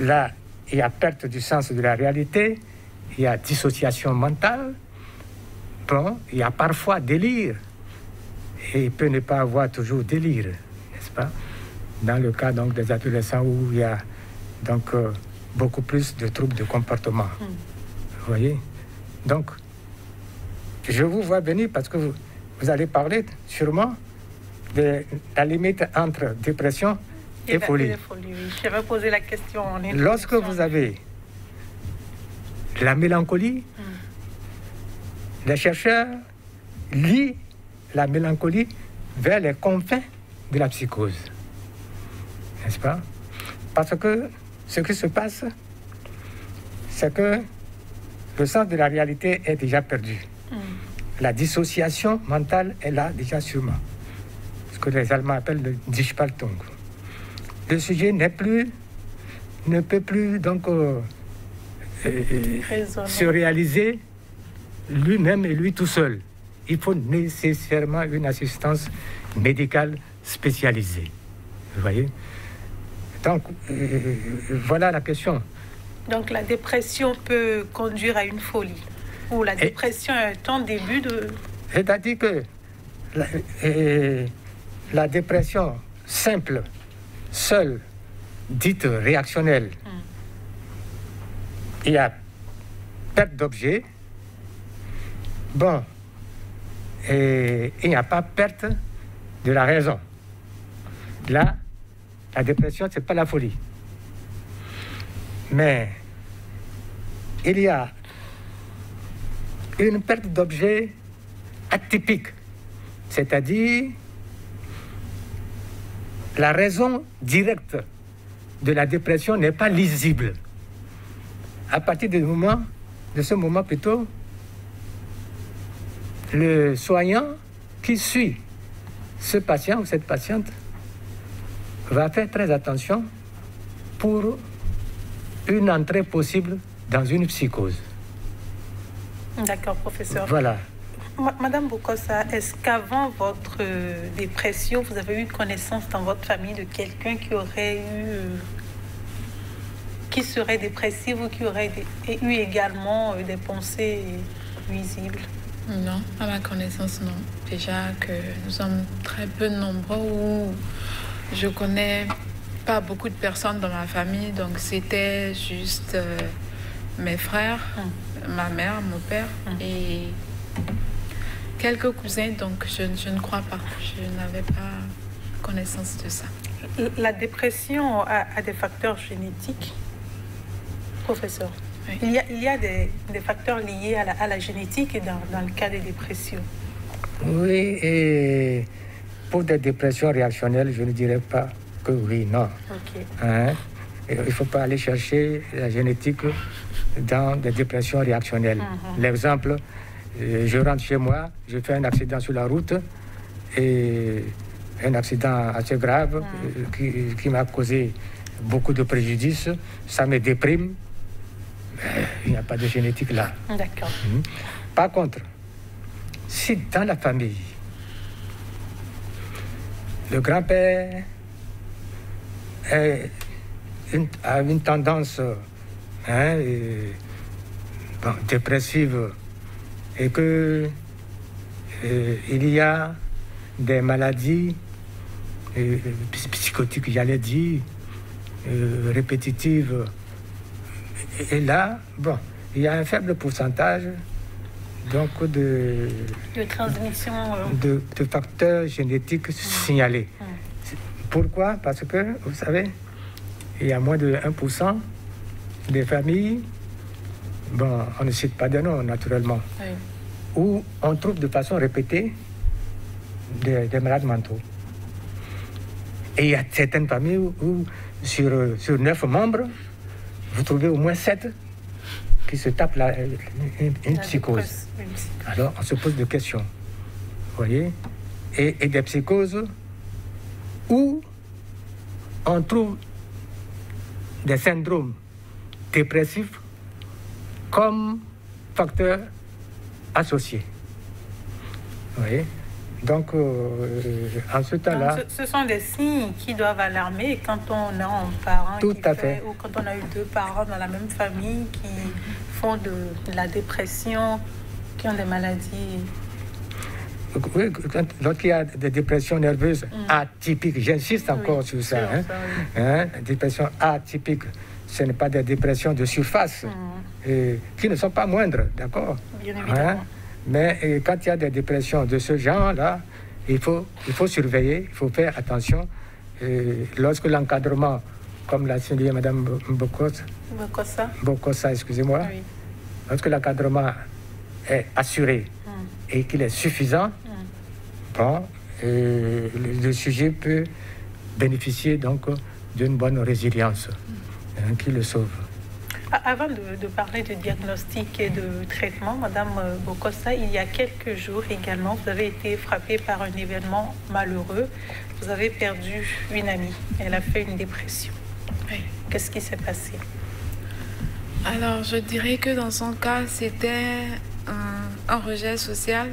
là, il y a perte du sens de la réalité, il y a dissociation mentale, bon, il y a parfois délire. Et il peut ne pas avoir toujours délire, n'est-ce pas? Dans le cas donc, des adolescents où il y a donc, beaucoup plus de troubles de comportement. Vous voyez? Donc, je vous vois venir parce que vous allez parler sûrement de la limite entre dépression et folie. Oui. Je vais poser la question en introduction. Lorsque vous avez la mélancolie, les chercheurs lient la mélancolie vers les confins de la psychose. N'est-ce pas? Parce que ce qui se passe, c'est que le sens de la réalité est déjà perdu. La dissociation mentale est là déjà sûrement. Ce que les Allemands appellent le Dispaltung. Le sujet ne peut plus donc se réaliser lui-même et lui tout seul. Il faut nécessairement une assistance médicale spécialisée. Vous voyez? Donc, voilà la question. Donc, la dépression peut conduire à une folie. Ou la dépression est un début de... C'est-à-dire que la dépression simple, seule, dite réactionnelle, il y a perte d'objet, bon, et il n'y a pas perte de la raison. Là, la dépression, ce n'est pas la folie. Mais il y a une perte d'objet atypique, c'est-à-dire la raison directe de la dépression n'est pas lisible. À partir de ce moment plutôt, le soignant qui suit ce patient ou cette patiente va faire très attention pour une entrée possible dans une psychose. D'accord, professeur. Voilà. Madame Bokossa, est-ce qu'avant votre dépression, vous avez eu connaissance dans votre famille de quelqu'un qui serait dépressif ou qui aurait eu également des pensées nuisibles? Non, à ma connaissance, non. Déjà que nous sommes très peu nombreux où je connais pas beaucoup de personnes dans ma famille, donc c'était juste mes frères, ma mère, mon père et quelques cousins, donc je ne crois pas. Je n'avais pas connaissance de ça. La dépression a des facteurs génétiques, professeur? Oui. Il y a des facteurs liés à la génétique et dans le cas des dépressions. Oui, et pour des dépressions réactionnelles, je ne dirais pas que oui, non. Okay. Hein? Il ne faut pas aller chercher la génétique dans des dépressions réactionnelles. L'exemple, je rentre chez moi, je fais un accident sur la route, et un accident assez grave qui m'a causé beaucoup de préjudice, ça me déprime. Il n'y a pas de génétique là. D'accord. Par contre, si dans la famille, le grand-père a une tendance dépressive et que il y a des maladies psychotiques, j'allais dire, répétitives, et là, bon, il y a un faible pourcentage donc de transmission de facteurs génétiques signalés. Pourquoi? Parce que, vous savez, il y a moins de 1% des familles, bon, on ne cite pas de nom naturellement, où on trouve de façon répétée des malades mentaux. Et il y a certaines familles où sur 9 membres, vous trouvez au moins 7 qui se tapent une psychose. Alors, on se pose des questions. Vous voyez? Et des psychoses où on trouve des syndromes dépressifs comme facteurs associés. Vous voyez? Donc, en ce temps-là... Ce sont des signes qui doivent alarmer quand on a un parent tout à fait. Ou quand on a eu 2 parents dans la même famille qui font de la dépression, qui ont des maladies... Oui, lorsqu'il y a des dépressions nerveuses atypiques, j'insiste encore sur ça. Des dépressions atypiques, ce n'est pas des dépressions de surface, qui ne sont pas moindres, d'accord? Bien évidemment. Mais quand il y a des dépressions de ce genre-là, il faut surveiller, il faut faire attention. Lorsque l'encadrement, comme l'a souligné Mme Bokosa, excusez-moi, oui. Lorsque l'encadrement est assuré et qu'il est suffisant, bon, le sujet peut bénéficier donc d'une bonne résilience qui le sauve. Avant de parler de diagnostic et de traitement, Madame Bokosa, il y a quelques jours également, vous avez été frappée par un événement malheureux. Vous avez perdu une amie. Elle a fait une dépression. Oui. Qu'est-ce qui s'est passé? Alors, je dirais que dans son cas, c'était un rejet social.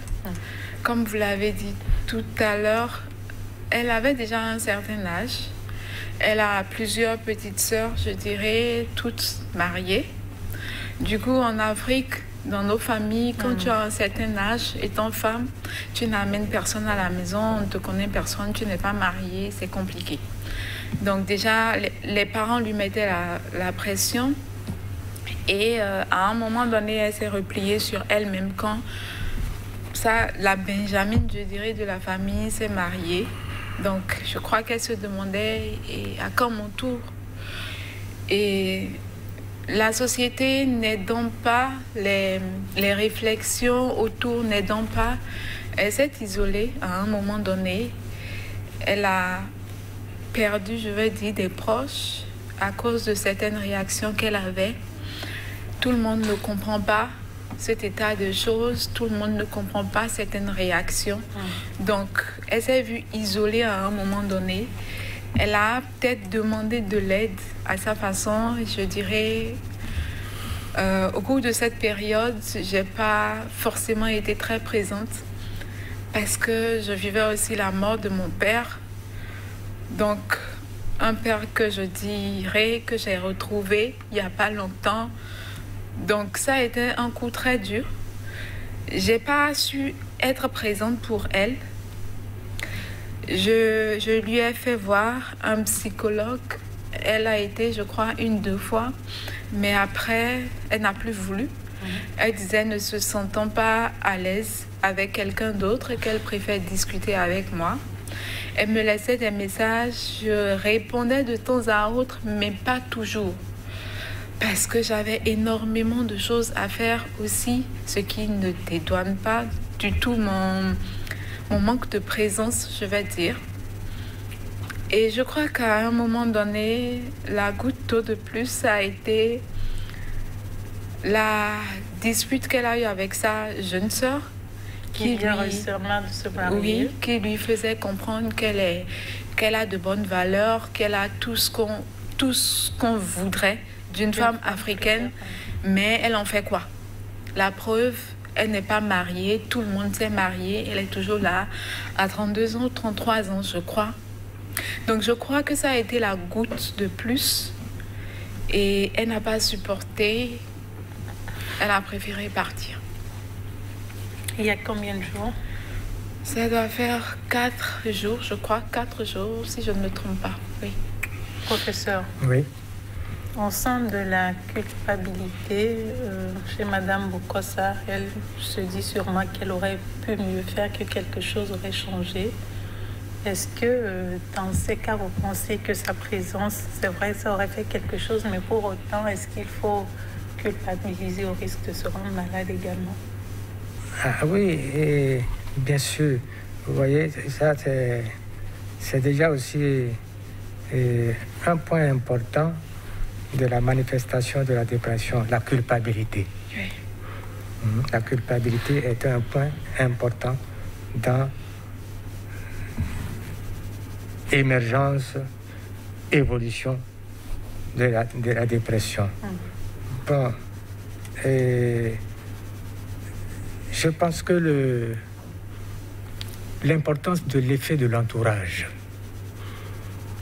Comme vous l'avez dit tout à l'heure, elle avait déjà un certain âge. Elle a plusieurs petites sœurs, je dirais, toutes mariées. Du coup, en Afrique, dans nos familles, quand tu as un certain âge, étant femme, tu n'amènes personne à la maison, on ne te connaît personne, tu n'es pas mariée, c'est compliqué. Donc déjà, les parents lui mettaient la pression. Et à un moment donné, elle s'est repliée sur elle-même quand la Benjamin, je dirais, de la famille s'est mariée. Donc, je crois qu'elle se demandait à quand mon tour. Et la société n'aidant pas, les réflexions autour n'aidant pas, elle s'est isolée à un moment donné. Elle a perdu, je vais dire, des proches à cause de certaines réactions qu'elle avait. Tout le monde ne comprend pas cet état de choses, tout le monde ne comprend pas certaines réactions. Donc, elle s'est vue isolée à un moment donné. Elle a peut-être demandé de l'aide à sa façon. Je dirais, au cours de cette période, je n'ai pas forcément été très présente parce que je vivais aussi la mort de mon père. Donc, un père que je dirais que j'ai retrouvé il n'y a pas longtemps. Donc, ça a été un coup très dur. Je n'ai pas su être présente pour elle. Je lui ai fait voir un psychologue. Elle a été, je crois, 1-2 fois. Mais après, elle n'a plus voulu. Elle disait ne se sentant pas à l'aise avec quelqu'un d'autre et qu'elle préfère discuter avec moi. Elle me laissait des messages. Je répondais de temps à autre, mais pas toujours. Parce que j'avais énormément de choses à faire aussi, ce qui ne dédouane pas du tout mon manque de présence, je vais dire. Et je crois qu'à un moment donné, la goutte d'eau de plus, ça a été la dispute qu'elle a eue avec sa jeune sœur. Qui vient récemment de se marier. Oui, qui lui faisait comprendre qu'elle a de bonnes valeurs, qu'elle a tout ce qu'on voudrait d'une femme africaine, mais elle en fait quoi? La preuve, elle n'est pas mariée, tout le monde s'est marié, elle est toujours là, à 32 ans, 33 ans, je crois. Donc je crois que ça a été la goutte de plus et elle n'a pas supporté, elle a préféré partir. Il y a combien de jours? Ça doit faire 4 jours, je crois, 4 jours, si je ne me trompe pas, oui. Professeur. Oui. On sent de la culpabilité chez Madame Bokosa. Elle se dit sûrement qu'elle aurait pu mieux faire, que quelque chose aurait changé. Est-ce que dans ces cas, vous pensez que sa présence, c'est vrai, ça aurait fait quelque chose, mais pour autant, est-ce qu'il faut culpabiliser au risque de se rendre malade également? Ah oui, et bien sûr. Vous voyez, ça c'est déjà aussi un point important de la manifestation de la dépression, la culpabilité. Oui. La culpabilité est un point important dans l'émergence, évolution de la dépression. Bon, je pense que l'importance de l'effet de l'entourage,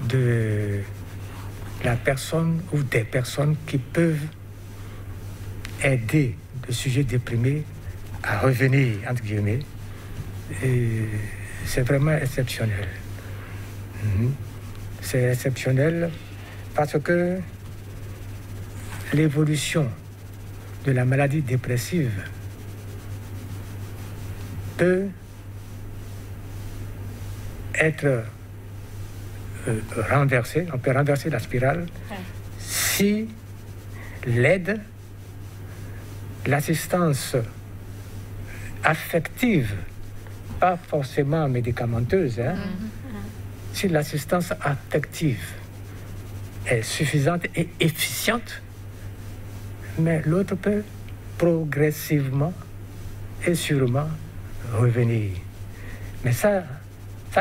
de la personne ou des personnes qui peuvent aider le sujet déprimé à revenir, entre guillemets, c'est vraiment exceptionnel. C'est exceptionnel parce que l'évolution de la maladie dépressive peut être renversée, on peut renverser la spirale si l'aide, l'assistance affective, pas forcément médicamenteuse, si l'assistance affective est suffisante et efficiente, mais l'autre peut progressivement et sûrement revenir. Mais ça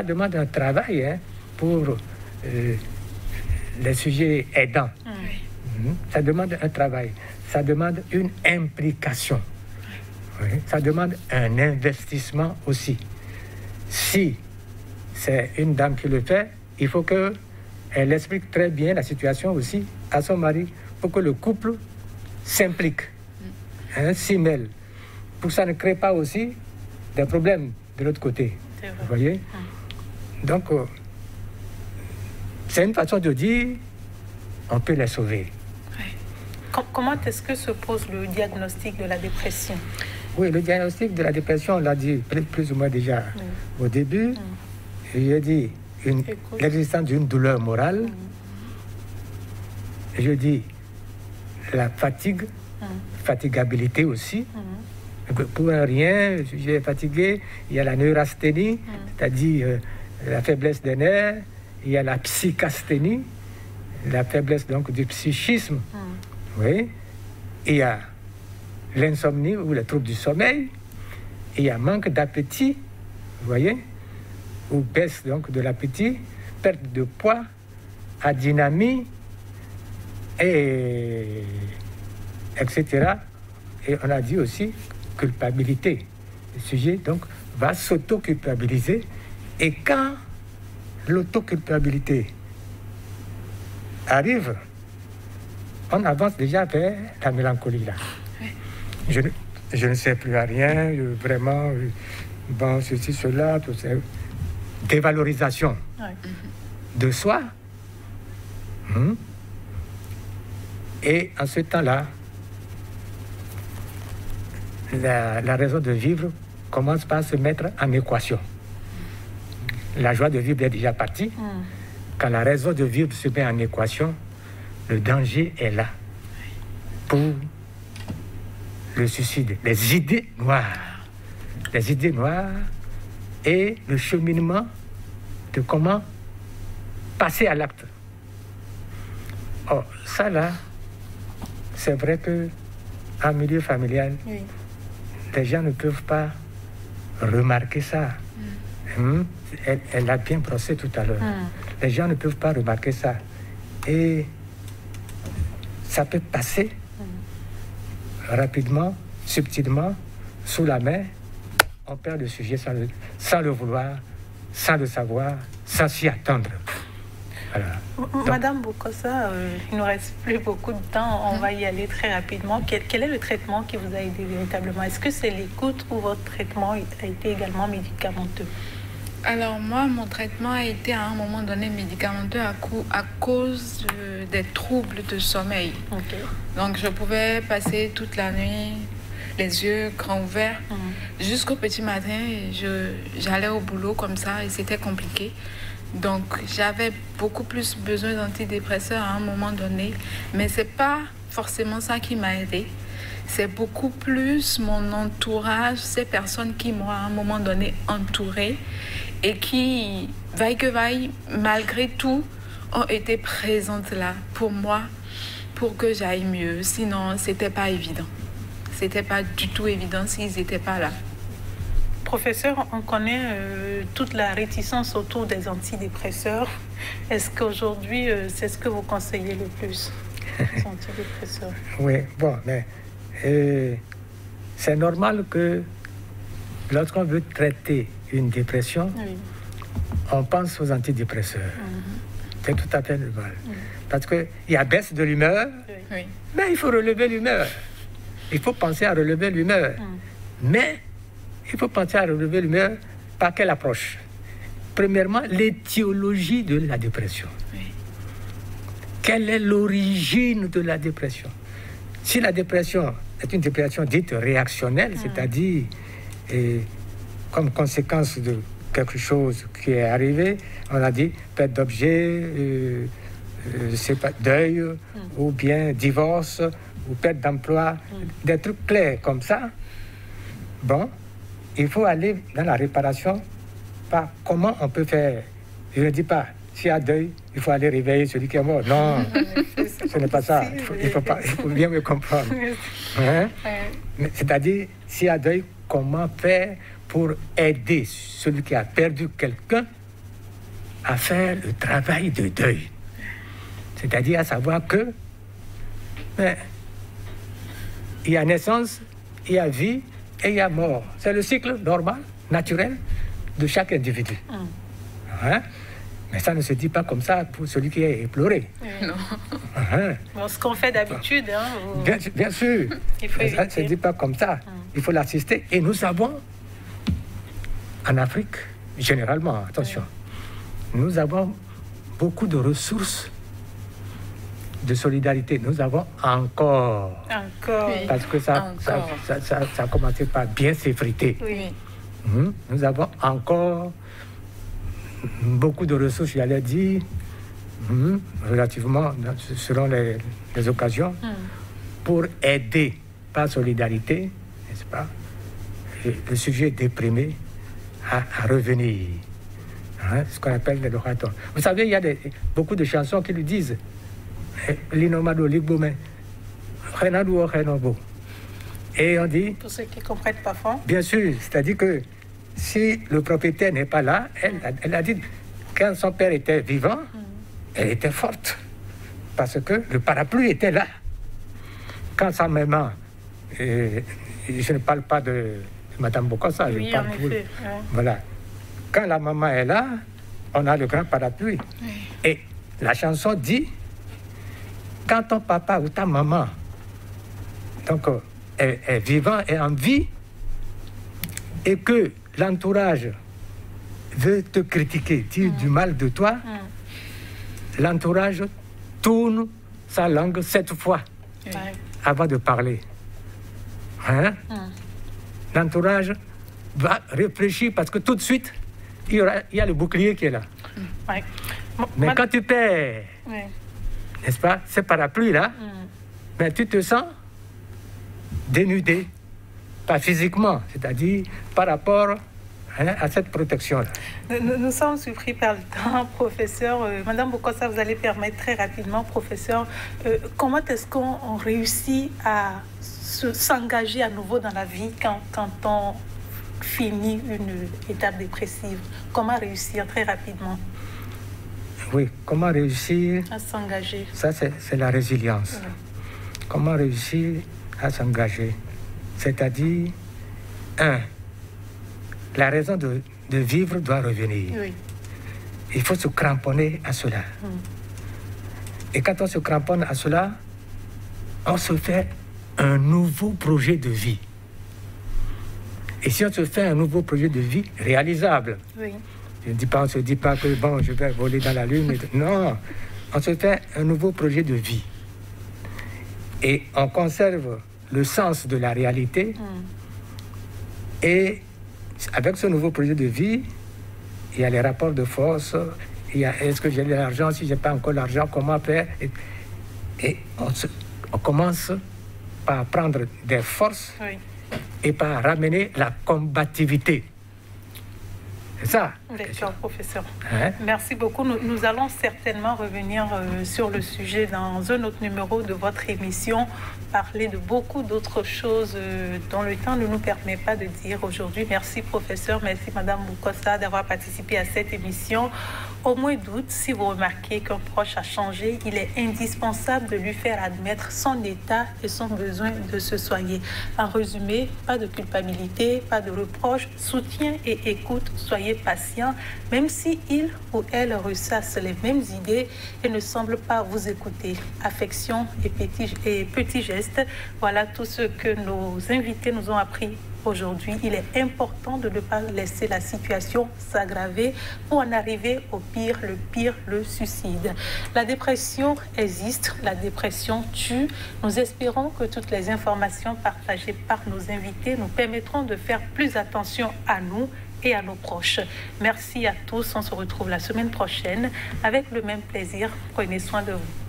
demande un travail pour les sujets aidants. Ça demande un travail, ça demande une implication, ça demande un investissement aussi. Si c'est une dame qui le fait, il faut qu'elle explique très bien la situation aussi à son mari pour que le couple s'implique, s'y mêle, pour que ça ne crée pas aussi des problèmes de l'autre côté. Vous voyez? Donc, c'est une façon de dire, on peut les sauver. Comment est-ce que se pose le diagnostic de la dépression? Oui, le diagnostic de la dépression, on l'a dit plus ou moins déjà au début. J'ai dit l'existence d'une douleur morale. Je dis la fatigue, fatigabilité aussi. Pour un rien, le sujet est fatigué. Il y a la neurasthénie, c'est-à-dire la faiblesse des nerfs. Il y a la psychasthénie, la faiblesse donc du psychisme. Oui. Il y a l'insomnie ou les troubles du sommeil. Il y a manque d'appétit, vous voyez, ou baisse donc de l'appétit, perte de poids, adynamie, et etc. Et on a dit aussi culpabilité. Le sujet donc va s'auto-culpabiliser. Et quand l'autoculpabilité arrive, on avance déjà vers la mélancolie là. Je ne sais plus à rien, vraiment, bon, ceci, cela, tout ça. Dévalorisation de soi. Et en ce temps-là, la raison de vivre commence par se mettre en équation. La joie de vivre est déjà partie. Quand la raison de vivre se met en équation, le danger est là pour le suicide. Les idées noires et le cheminement de comment passer à l'acte. Oh, ça là, c'est vrai qu'en milieu familial, les gens ne peuvent pas remarquer ça. Elle l'a bien brossé tout à l'heure. Les gens ne peuvent pas remarquer ça. Et ça peut passer rapidement, subtilement, sous la main. On perd le sujet sans le vouloir, sans le savoir, sans s'y attendre. Voilà. Madame Bokosa, il ne nous reste plus beaucoup de temps, on va y aller très rapidement. Quel est le traitement qui vous a aidé véritablement? Est-ce que c'est l'écoute ou votre traitement a été également médicamenteux? Alors moi, mon traitement a été à un moment donné médicamenteux à cause des troubles de sommeil. Donc je pouvais passer toute la nuit les yeux grands ouverts jusqu'au petit matin. J'allais au boulot comme ça et c'était compliqué. Donc j'avais beaucoup plus besoin d'antidépresseurs à un moment donné, mais c'est pas forcément ça qui m'a aidée. C'est beaucoup plus mon entourage, ces personnes qui m'ont à un moment donné entourée et qui, vaille que vaille, malgré tout, ont été présentes là pour moi, pour que j'aille mieux. Sinon, c'était pas évident. C'était pas du tout évident s'ils n'étaient pas là. Professeur, on connaît toute la réticence autour des antidépresseurs. Est-ce qu'aujourd'hui, c'est ce que vous conseillez le plus, les antidépresseurs? Oui, bon, mais c'est normal que lorsqu'on veut traiter une dépression, oui, on pense aux antidépresseurs. C'est tout à fait normal. Parce qu'il y a baisse de l'humeur, oui, mais il faut relever l'humeur. Il faut penser à relever l'humeur. Mais il faut penser à relever l'humeur par quelle approche? Premièrement, l'étiologie de la dépression. Oui. Quelle est l'origine de la dépression? Si la dépression est une dépression dite réactionnelle, c'est-à-dire comme conséquence de quelque chose qui est arrivé, on a dit perte d'objet, deuil, ou bien divorce, ou perte d'emploi, des trucs clairs comme ça. Bon, il faut aller dans la réparation par comment on peut faire. Je ne dis pas, s'il y a deuil, il faut aller réveiller celui qui est mort. Non, ce n'est pas ça. Il faut bien me comprendre. Hein? C'est-à-dire, s'il y a deuil, comment faire pour aider celui qui a perdu quelqu'un à faire le travail de deuil. C'est-à-dire à savoir que il y a naissance, il y a vie et il y a mort. C'est le cycle normal, naturel de chaque individu. Hein? Mais ça ne se dit pas comme ça pour celui qui est éploré. Non. Bon, ce qu'on fait d'habitude. Bien sûr. Ça ne se dit pas comme ça. Il faut l'assister. Et nous avons, en Afrique, généralement, attention, nous avons beaucoup de ressources de solidarité. Nous avons encore. Parce que ça a commencé par bien s'effriter. Oui. Nous avons encore beaucoup de ressources, j'allais dire, relativement, selon les occasions, pour aider par solidarité, n'est-ce pas, le sujet déprimé à revenir. Hein, ce qu'on appelle les loratons. Vous savez, il y a beaucoup de chansons qui lui disent l'innomado ligbome, renado renobo. Et on dit. Pour ceux qui ne comprennent pas fort. Bien sûr, c'est-à-dire que si le propriétaire n'est pas là, elle a dit, quand son père était vivant, elle était forte. Parce que le parapluie était là. Quand sa maman, je ne parle pas de Madame Bokassa, oui, je parle pour... Voilà. Quand la maman est là, on a le grand parapluie. Oui. Et la chanson dit, quand ton papa ou ta maman donc, est vivant et en vie, et que l'entourage veut te critiquer, dire du mal de toi, l'entourage tourne sa langue 7 fois avant de parler. Hein? L'entourage va réfléchir parce que tout de suite, il y a le bouclier qui est là. Mais quand tu perds, n'est-ce pas, ce parapluie-là, mais tu te sens dénudé. Pas physiquement, c'est-à-dire par rapport à cette protection-là. Nous sommes surpris par le temps, professeur. Madame Bokassa, vous allez permettre très rapidement, professeur, comment est-ce qu'on réussit à s'engager à nouveau dans la vie quand on finit une étape dépressive? Comment réussir très rapidement? Oui, comment réussir à s'engager? Ça, c'est la résilience. Oui. Comment réussir à s'engager? C'est-à-dire, la raison de vivre doit revenir. Oui. Il faut se cramponner à cela. Et quand on se cramponne à cela, on se fait un nouveau projet de vie. Et si on se fait un nouveau projet de vie réalisable, oui. On ne se dit pas que bon, je vais voler dans la lune. Non, on se fait un nouveau projet de vie. Et on conserve le sens de la réalité. Et avec ce nouveau projet de vie, il y a les rapports de force, il y a est-ce que j'ai de l'argent, si je n'ai pas encore l'argent, comment faire? Et on commence par prendre des forces et par ramener la combativité. C'est ça. D'accord, professeur. Hein? Merci beaucoup. Nous allons certainement revenir sur le sujet dans un autre numéro de votre émission, parler de beaucoup d'autres choses dont le temps ne nous permet pas de dire aujourd'hui. Merci, professeur. Merci, Madame Boukossa, d'avoir participé à cette émission. Au mois d'août, si vous remarquez qu'un proche a changé, il est indispensable de lui faire admettre son état et son besoin de se soigner. En résumé, pas de culpabilité, pas de reproche, soutien et écoute. Soyez patient. Même si il ou elle ressasse les mêmes idées et ne semble pas vous écouter. Affection et petits gestes, voilà tout ce que nos invités nous ont appris aujourd'hui. Il est important de ne pas laisser la situation s'aggraver pour en arriver au pire, le suicide. La dépression existe, la dépression tue. Nous espérons que toutes les informations partagées par nos invités nous permettront de faire plus attention à nous et à nos proches. Merci à tous. On se retrouve la semaine prochaine avec le même plaisir. Prenez soin de vous.